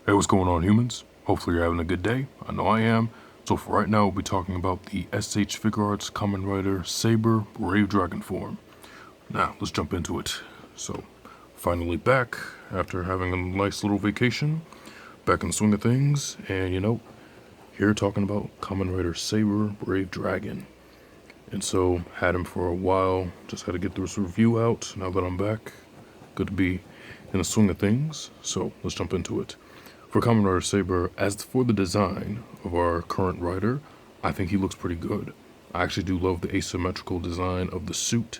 Hey, what's going on, humans? Hopefully you're having a good day. I know I am. So for right now, we'll be talking about the SH Figuarts Kamen Rider Saber Brave Dragon form. Now, let's jump into it. So, finally back after having a nice little vacation, back in the swing of things, and here talking about Kamen Rider Saber Brave Dragon. And so, had him for a while, just had to get this review out. Now that I'm back, good to be in the swing of things. So, let's jump into it. For Kamen Rider Saber, as for the design of our current rider, I think he looks pretty good. I actually do love the asymmetrical design of the suit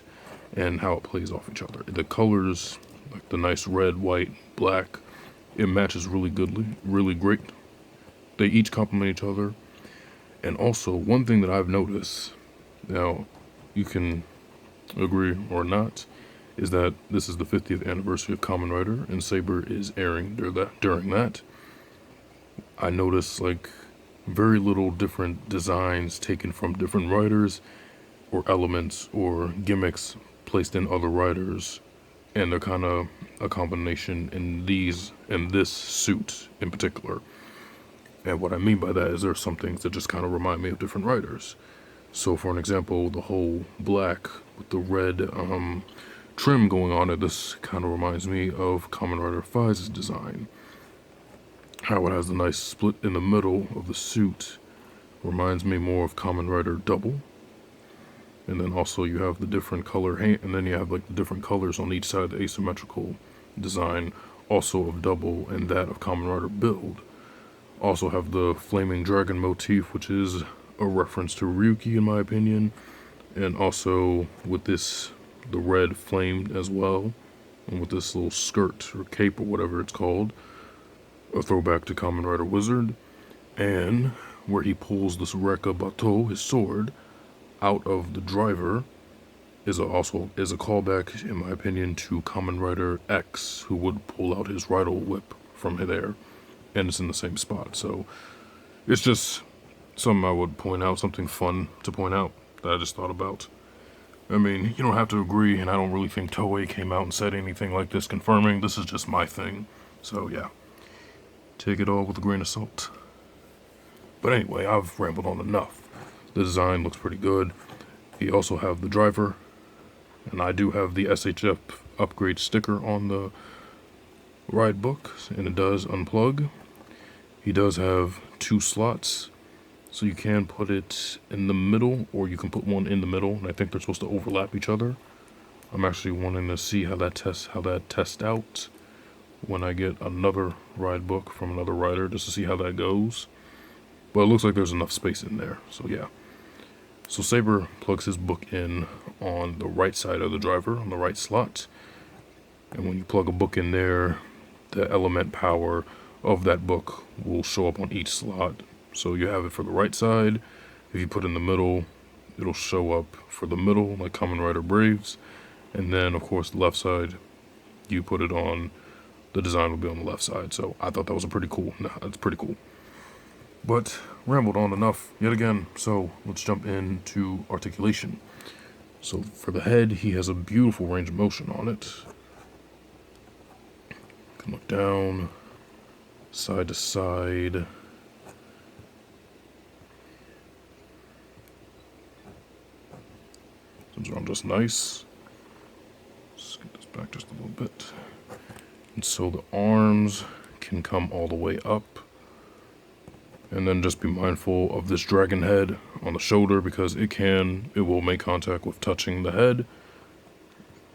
and how it plays off each other. The colors, like the nice red, white, black, it matches really goodly, really great. They each complement each other. And also, one thing that I've noticed, now you can agree or not, is that this is the 50th anniversary of Kamen Rider, and Saber is airing during that. I noticed like very little different designs taken from different writers or elements or gimmicks placed in other writers, and they're kind of a combination in this suit in particular. And what I mean by that is there's some things that just kind of remind me of different writers. So for an example, the whole black with the red trim going on it, this kind of reminds me of Kamen Rider 5's design. How it has the nice split in the middle of the suit reminds me more of Kamen Rider Double. And then also you have the different color and then you have like the different colors on each side, the asymmetrical design also of Double and that of Kamen Rider Build. Also have the flaming dragon motif, which is a reference to Ryuki in my opinion, and also with this the red flame as well, and with this little skirt or cape or whatever it's called, a throwback to Kamen Rider Wizard, and where he pulls this Rekka Bateau, his sword, out of the driver also a callback, in my opinion, to Kamen Rider X, who would pull out his Rydal whip from there, and it's in the same spot. So it's just something I would point out, something fun to point out that I just thought about. I mean, you don't have to agree, and I don't really think Toei came out and said anything like this confirming. This is just my thing. So yeah, take it all with a grain of salt. But anyway, I've rambled on enough. The design looks pretty good. You also have the driver, and I do have the SHF upgrade sticker on the ride book, and it does unplug. He does have 2 slots, so you can put it in the middle, or you can put one in the middle, and I think they're supposed to overlap each other. I'm actually wanting to see how that tests out when I get another ride book from another rider, just to see how that goes. But it looks like there's enough space in there, so yeah. So Saber plugs his book in on the right side of the driver, on the right slot. And when you plug a book in there, the element power of that book will show up on each slot. So you have it for the right side. If you put it in the middle, it'll show up for the middle, like Kamen Rider Braves. And then, of course, the left side, you put it on, the design will be on the left side. So I thought that was that's pretty cool. But rambled on enough yet again, so let's jump into articulation. So for the head, he has a beautiful range of motion on it. You can look down, side to side. Comes around just nice. Let's get this back just a little bit. And so the arms can come all the way up. And then just be mindful of this dragon head on the shoulder, because it will make contact with touching the head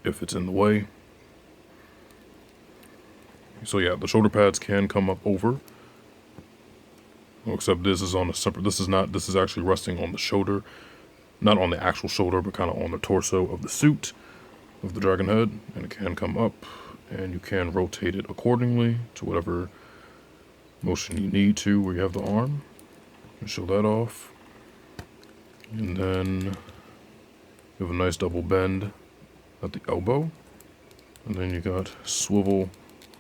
if it's in the way. So yeah, the shoulder pads can come up over. Except this is on a separate, this is actually resting on the shoulder. Not on the actual shoulder, but kind of on the torso of the suit of the dragon head. And it can come up, and you can rotate it accordingly to whatever motion you need to, where you have the arm. You show that off. And then you have a nice double bend at the elbow. And then you got swivel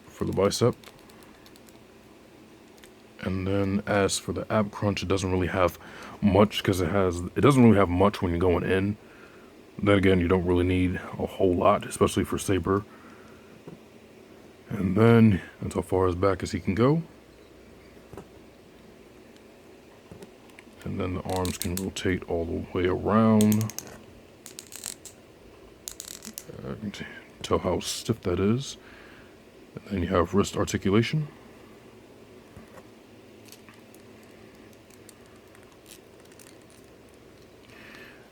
for the bicep. And then as for the ab crunch, it doesn't really have much, because it doesn't really have much when you're going in. Then again, you don't really need a whole lot, especially for Saber. And then, that's how far as back as he can go. And then the arms can rotate all the way around. Tell how stiff that is. And then you have wrist articulation.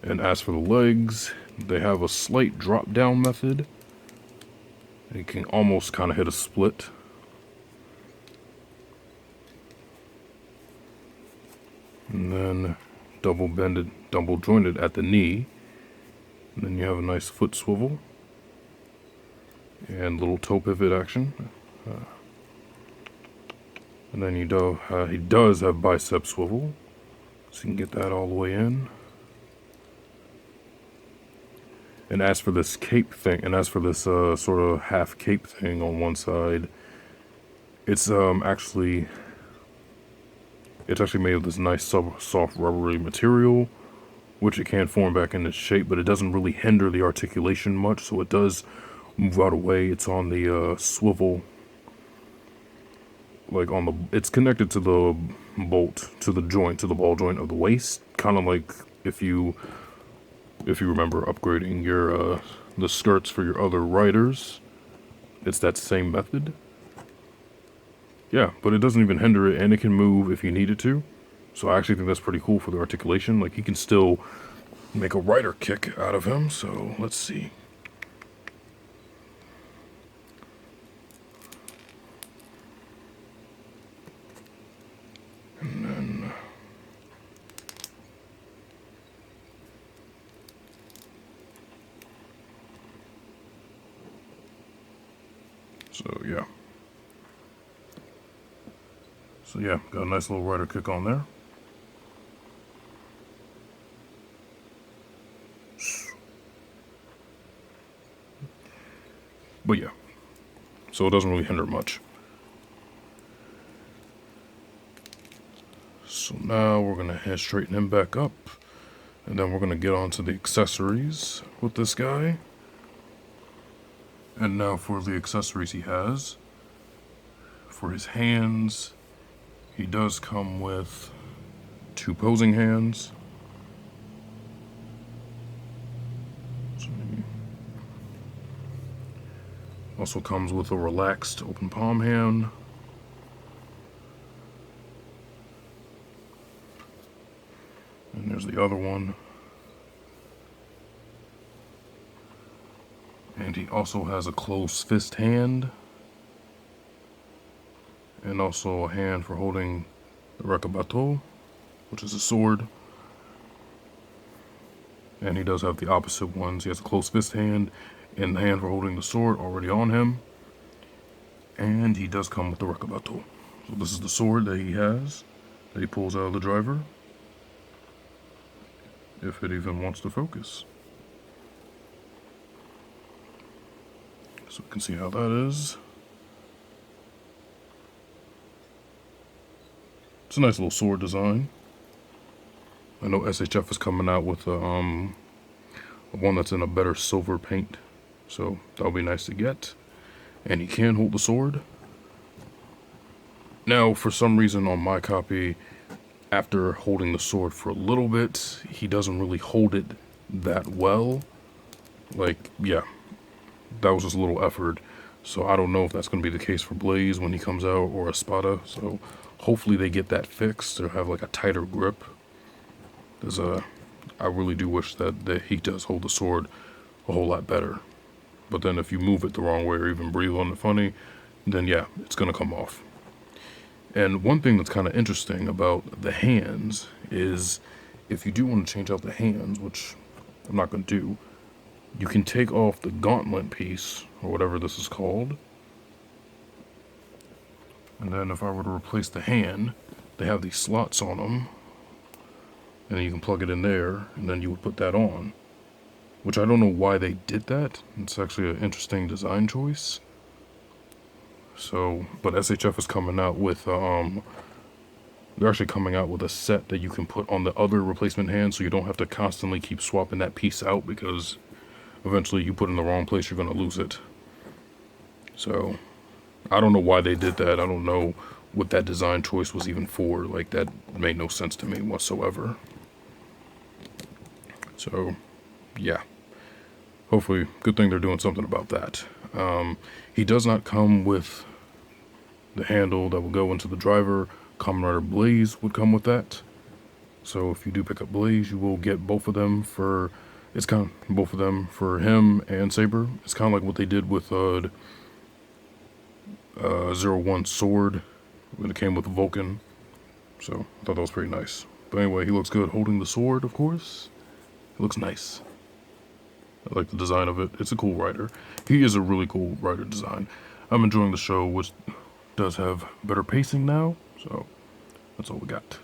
And as for the legs, they have a slight drop down method. You can almost kind of hit a split. And then double jointed at the knee. And then you have a nice foot swivel. And little toe pivot action. And then he does have bicep swivel. So you can get that all the way in. And as for this cape thing, and as for this sort of half cape thing on one side, it's actually made of this nice soft rubbery material, which it can form back into shape, but it doesn't really hinder the articulation much, so it does move out of the way. It's on the swivel, like it's connected to the bolt, to the ball joint of the waist, kind of like if you remember upgrading your the skirts for your other riders. It's that same method. Yeah, but it doesn't even hinder it, and it can move if you need it to. So I actually think that's pretty cool for the articulation. Like, you can still make a rider kick out of him, so let's see. And then so yeah, got a nice little rider kick on there. But yeah, so it doesn't really hinder much. So now we're gonna straighten him back up, and then we're gonna get on to the accessories with this guy. And now for the accessories he has. For his hands, he does come with 2 posing hands. Also comes with a relaxed open palm hand. And there's the other one. And he also has a closed fist hand. And also a hand for holding the rekabato, which is a sword. And he does have the opposite ones. He has a closed fist hand and the hand for holding the sword already on him. And he does come with the rekabato. So this is the sword that he has, that he pulls out of the driver, if it even wants to focus. So we can see how that is. It's a nice little sword design. I know SHF is coming out with one that's in a better silver paint, so that'll be nice to get. And he can hold the sword. Now, for some reason on my copy, after holding the sword for a little bit, he doesn't really hold it that well. Like, yeah, that was just a little effort. So I don't know if that's going to be the case for Blaze when he comes out, or Espada. So hopefully they get that fixed to have like a tighter grip. Because I really do wish that he does hold the sword a whole lot better. But then if you move it the wrong way or even breathe on it funny, then yeah, it's going to come off. And one thing that's kind of interesting about the hands is if you do want to change out the hands, which I'm not going to do, you can take off the gauntlet piece, or whatever this is called. And then if I were to replace the hand, they have these slots on them. And then you can plug it in there, and then you would put that on. Which I don't know why they did that. It's actually an interesting design choice. So, but SHF is coming out with, they're actually coming out with a set that you can put on the other replacement hand, so you don't have to constantly keep swapping that piece out, because eventually you put it in the wrong place, you're going to lose it. So, I don't know why they did that. I don't know what that design choice was even for. Like, that made no sense to me whatsoever. So, yeah. Hopefully, good thing they're doing something about that. He does not come with the handle that will go into the driver. Kamen Rider Blaze would come with that. So if you do pick up Blaze, you will get both of them for... It's kind of both of them for him and Saber. It's kind of like what they did with 01 Sword when it came with Vulcan. So I thought that was pretty nice. But anyway, he looks good holding the sword, of course. It looks nice. I like the design of it. It's a cool rider. He is a really cool rider design. I'm enjoying the show, which does have better pacing now. So that's all we got.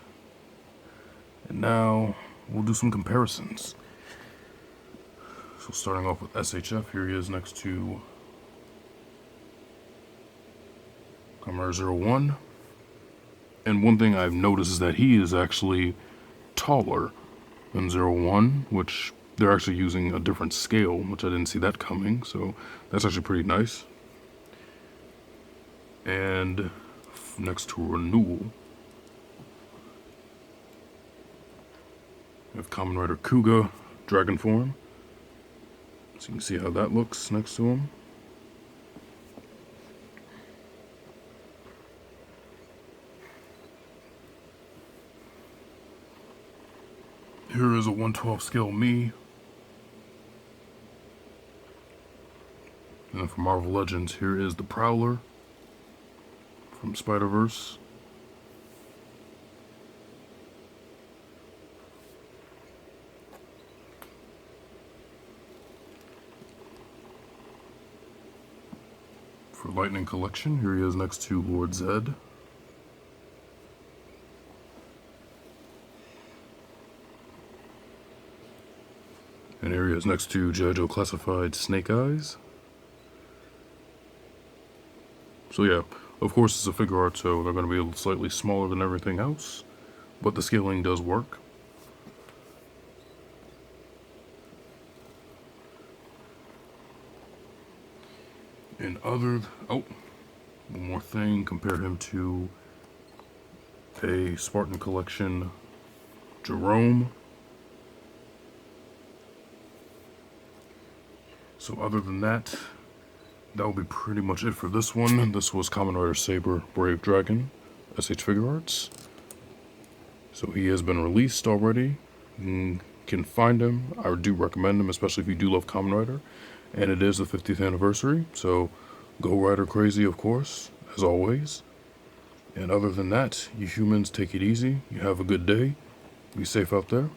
And now we'll do some comparisons. So starting off with SHF, here he is next to Kamen Rider 01. And one thing I've noticed is that he is actually taller than 01, which they're actually using a different scale, which I didn't see that coming, so that's actually pretty nice. And next to Renewal, we have Kamen Rider Kuga, Dragon form. So you can see how that looks next to him. Here is a 1/12 scale me. And then for Marvel Legends, here is the Prowler from Spider-Verse. For Lightning Collection, here he is next to Lord Zed. And here he is next to JoJo Classified Snake Eyes. So yeah, of course it's a figure art, so they're going to be slightly smaller than everything else, but the scaling does work. And one more thing, compare him to a Spartan Collection Jerome. So other than that, that will be pretty much it for this one. This was Kamen Rider Saber Brave Dragon, SH Figuarts. So he has been released already. You can find him. I do recommend him, especially if you do love Kamen Rider. And it is the 50th anniversary, so go Rider crazy, of course, as always. And other than that, you humans take it easy. You have a good day. Be safe out there.